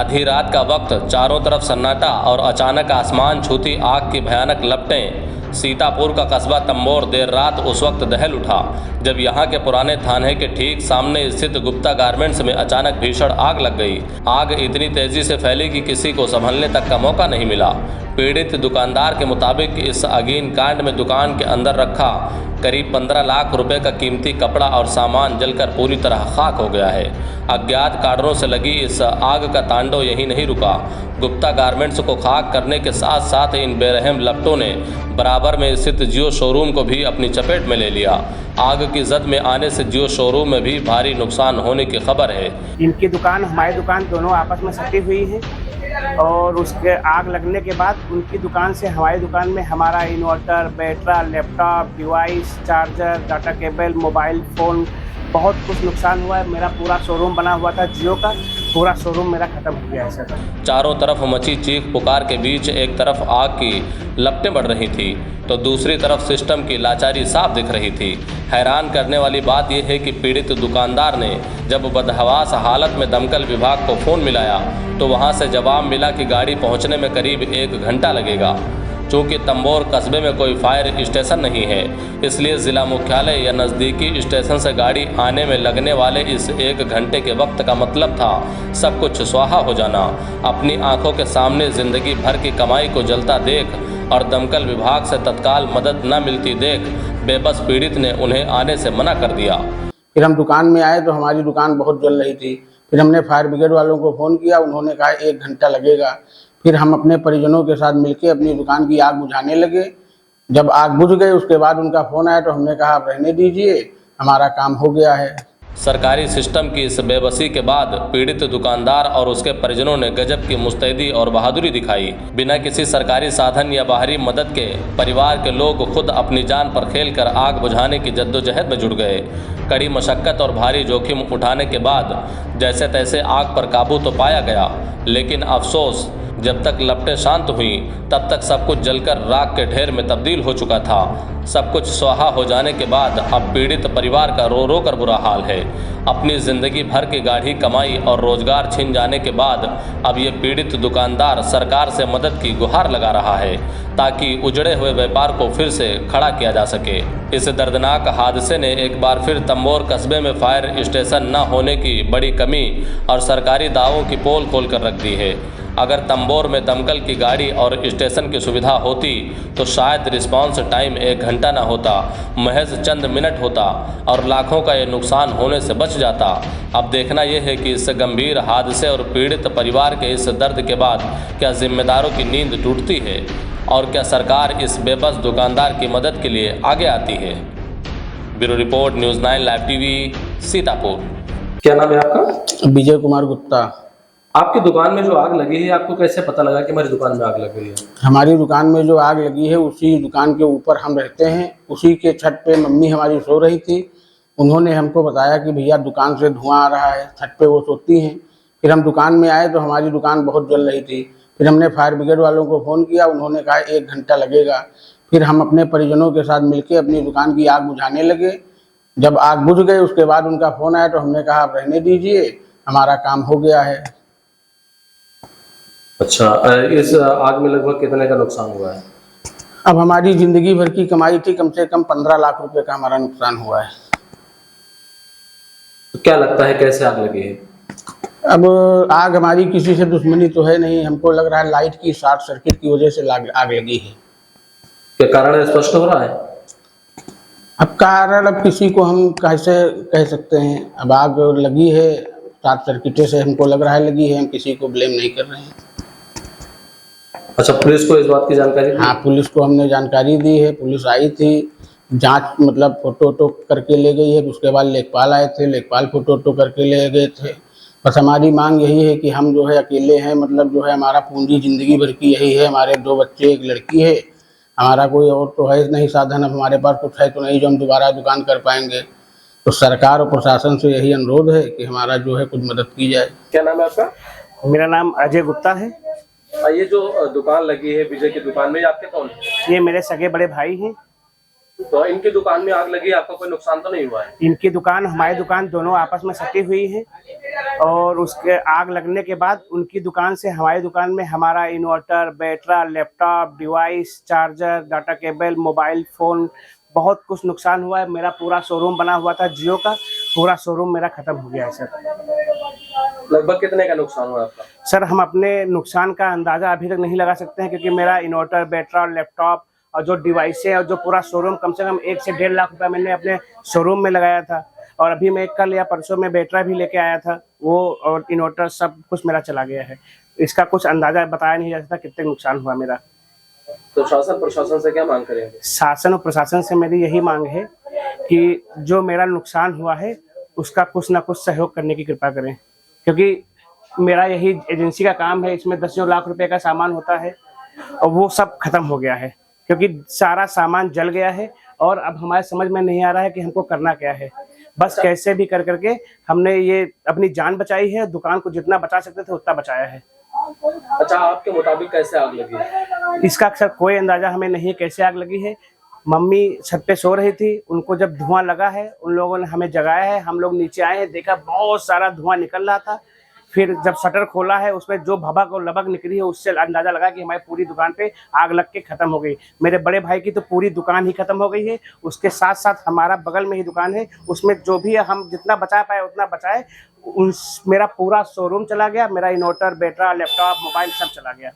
आधी रात का वक्त, चारों तरफ सन्नाटा और अचानक आसमान छूती आग की भयानक लपटें। सीतापुर का कस्बा तंबोर देर रात उस वक्त दहल उठा जब यहां के पुराने थाने के ठीक सामने स्थित गुप्ता गारमेंट्स में अचानक भीषण आग लग गई। आग इतनी तेजी से फैली कि किसी को संभलने तक का मौका नहीं मिला। पीड़ित दुकानदार के मुताबिक इस अगीन कांड में दुकान के अंदर रखा करीब 15 लाख रुपए का कीमती कपड़ा और सामान जलकर पूरी तरह खाक हो गया है। अज्ञात कारणों से लगी इस आग का तांडव यहीं नहीं रुका। गुप्ता गारमेंट्स को खाक करने के साथ साथ इन बेरहम लपटों ने बराबर में स्थित जियो शोरूम को भी अपनी चपेट में ले लिया। आग की जद में आने से जियो शोरूम में भी भारी नुकसान होने की खबर है। इनकी दुकान हमारी दुकान दोनों आपस में सटी हुई है और उसके आग लगने के बाद उनकी दुकान से हमारी दुकान में हमारा इन्वर्टर, बैटरा, laptop, device, charger, data cable, mobile phone बहुत कुछ नुकसान हुआ है। मेरा पूरा शोरूम बना हुआ था जियो का, पूरा शोरूम मेरा ख़त्म हो गया है सर। चारों तरफ मची चीख पुकार के बीच एक तरफ आग की लपटें बढ़ रही थी तो दूसरी तरफ सिस्टम की लाचारी साफ दिख रही थी। हैरान करने वाली बात यह है कि पीड़ित दुकानदार ने जब बदहवास हालत में दमकल विभाग को फ़ोन मिलाया तो वहां से जवाब मिला कि गाड़ी पहुंचने में करीब 1 घंटा लगेगा। चूँकि तंबोर कस्बे में कोई फायर स्टेशन नहीं है, इसलिए ज़िला मुख्यालय या नज़दीकी स्टेशन से गाड़ी आने में लगने वाले इस 1 घंटे के वक्त का मतलब था सब कुछ स्वाहा हो जाना। अपनी आंखों के सामने ज़िंदगी भर की कमाई को जलता देख और दमकल विभाग से तत्काल मदद न मिलती देख बेबस पीड़ित ने उन्हें आने से मना कर दिया। फिर हम दुकान में आए तो हमारी दुकान बहुत जल रही थी। फिर हमने फायर ब्रिगेड वालों को फ़ोन किया, उन्होंने कहा 1 घंटा लगेगा। फिर हम अपने परिजनों के साथ मिलकर अपनी दुकान की आग बुझाने लगे। जब आग बुझ गई उसके बाद उनका फ़ोन आया तो हमने कहा आप रहने दीजिए, हमारा काम हो गया है। सरकारी सिस्टम की इस बेबसी के बाद पीड़ित दुकानदार और उसके परिजनों ने गजब की मुस्तैदी और बहादुरी दिखाई। बिना किसी सरकारी साधन या बाहरी मदद के परिवार के लोग खुद अपनी जान पर खेलकर आग बुझाने की जद्दोजहद में जुट गए। कड़ी मशक्कत और भारी जोखिम उठाने के बाद जैसे तैसे आग पर काबू तो पाया गया, लेकिन अफसोस जब तक लपटें शांत हुईं तब तक सब कुछ जलकर राख के ढेर में तब्दील हो चुका था। सब कुछ स्वाहा हो जाने के बाद अब पीड़ित परिवार का रो रो कर बुरा हाल है। अपनी ज़िंदगी भर की गाढ़ी कमाई और रोजगार छिन जाने के बाद अब ये पीड़ित दुकानदार सरकार से मदद की गुहार लगा रहा है ताकि उजड़े हुए व्यापार को फिर से खड़ा किया जा सके। इस दर्दनाक हादसे ने एक बार फिर तंबोर कस्बे में फायर स्टेशन न होने की बड़ी कमी और सरकारी दावों की पोल खोल कर रख दी है। अगर तंबोर में दमकल की गाड़ी और स्टेशन की सुविधा होती तो शायद रिस्पांस टाइम 1 घंटा न होता, महज चंद मिनट होता और लाखों का ये नुकसान होने से बच जाता। अब देखना यह है कि इस गंभीर हादसे और पीड़ित परिवार के इस दर्द के बाद क्या जिम्मेदारों की नींद टूटती है और क्या सरकार इस बेबस दुकानदार की मदद के लिए आगे आती है। Bureau report, news 9 live TV, Sitapur. क्या नाम है आपका? विजय कुमार गुप्ता। आपकी दुकान में जो आग लगी है आपको कैसे पता लगा कि हमारी दुकान में आग लग गई है? हमारी दुकान में जो आग लगी है उसी दुकान के ऊपर हम रहते हैं, उसी के छत पे मम्मी हमारी सो रही थी। उन्होंने हमको बताया कि भैया दुकान से धुआं आ रहा है, छत पे वो सोती हैं। फिर हम दुकान में आए तो हमारी दुकान बहुत जल रही थी। फिर हमने फायर ब्रिगेड वालों को फ़ोन किया, उन्होंने कहा 1 घंटा लगेगा। फिर हम अपने परिजनों के साथ मिलकर अपनी दुकान की आग बुझाने लगे। जब आग बुझ गई उसके बाद उनका फ़ोन आया तो हमने कहा आप रहने दीजिए, हमारा काम हो गया है। अच्छा, इस आग में लगभग कितने का नुकसान हुआ है? अब हमारी ज़िंदगी भर की कमाई थी, कम से कम 15 लाख रुपए का हमारा नुकसान हुआ है। तो क्या लगता है कैसे आग लगी है? अब आग हमारी किसी से दुश्मनी तो है नहीं, हमको लग रहा है लाइट की शॉर्ट सर्किट की वजह से आग लगी है। क्या कारण स्पष्ट हो रहा है? अब कारण अब किसी को हम कैसे कह सकते हैं। अब आग लगी है शॉर्ट सर्किट से, हमको लग रहा है लगी है, हम किसी को ब्लेम नहीं कर रहे हैं। अच्छा, पुलिस को इस बात की जानकारी दी? हाँ, पुलिस को हमने जानकारी दी है। पुलिस आई थी, जांच मतलब फोटो करके ले गई है। उसके बाद लेखपाल आए थे, लेखपाल फोटो करके ले गए थे। बस हमारी मांग यही है कि हम जो है अकेले हैं, मतलब जो है हमारा पूंजी ज़िंदगी भर की यही है। हमारे 2 बच्चे, 1 लड़की है, हमारा कोई और तो है नहीं साधन। अब हमारे पास कुछ है तो नहीं जो हम दोबारा दुकान कर पाएंगे। तो सरकार और प्रशासन से यही अनुरोध है कि हमारा जो है कुछ मदद की जाए। क्या नाम है आपका? मेरा नाम अजय गुप्ता है। ये जो दुकान लगी है विजय की दुकान में, आपके कौन है? ये मेरे सगे बड़े भाई हैं। तो इनकी दुकान में आग लगी, आपका कोई नुकसान तो नहीं हुआ है? इनकी दुकान हमारी दुकान दोनों आपस में सटी हुई है और उसके आग लगने के बाद उनकी दुकान से हमारी दुकान में हमारा इन्वर्टर, बैटरा, laptop, device, charger, data cable, mobile phone बहुत कुछ नुकसान हुआ है। मेरा पूरा शोरूम बना हुआ था जियो का, पूरा शोरूम मेरा ख़त्म हो गया है सर। लगभग कितने का नुकसान हुआ आपका? सर हम अपने नुकसान का अंदाज़ा अभी तक नहीं लगा सकते हैं, क्योंकि मेरा इन्वर्टर, बैटरा, लैपटॉप और जो डिवाइस है और जो पूरा शोरूम, कम से कम 1 से 1.5 लाख रुपया मैंने अपने शोरूम में लगाया था। और अभी मैं कल या परसों में बैटरा भी लेके आया था, वो और इन्वर्टर सब कुछ मेरा चला गया है। इसका कुछ अंदाज़ा बताया नहीं जा सकता कितने नुकसान हुआ मेरा। तो शासन प्रशासन से क्या मांग करेंगे? शासन और प्रशासन से मेरी यही मांग है कि जो मेरा नुकसान हुआ है उसका कुछ ना कुछ सहयोग करने की कृपा करें, क्योंकि मेरा यही एजेंसी का काम है। इसमें 10 लाख रुपए का सामान होता है और वो सब खत्म हो गया है, क्योंकि सारा सामान जल गया है और अब हमारे समझ में नहीं आ रहा है कि हमको करना क्या है। बस कैसे भी कर करके हमने ये अपनी जान बचाई है, दुकान को जितना बचा सकते थे उतना बचाया है। अच्छा, आपके मुताबिक कैसे आग लगी? इसका अक्सर कोई अंदाजा हमें नहीं है कैसे आग लगी है। मम्मी छत पे सो रही थी, उनको जब धुआं लगा है उन लोगों ने हमें जगाया है। हम लोग नीचे आए हैं, देखा बहुत सारा धुआं निकल रहा था। फिर जब शटर खोला है उसमें जो भभक और लबक निकली है उससे अंदाजा लगा कि हमारी पूरी दुकान पे आग लग के खत्म हो गई। मेरे बड़े भाई की तो पूरी दुकान ही खत्म हो गई है, उसके साथ साथ हमारा बगल में ही दुकान है, उसमें जो भी है हम जितना बचा पाए उतना बचाए। मेरा पूरा शोरूम चला गया, मेरा इन्वर्टर, बैटरा, लैपटॉप, मोबाइल सब चला गया।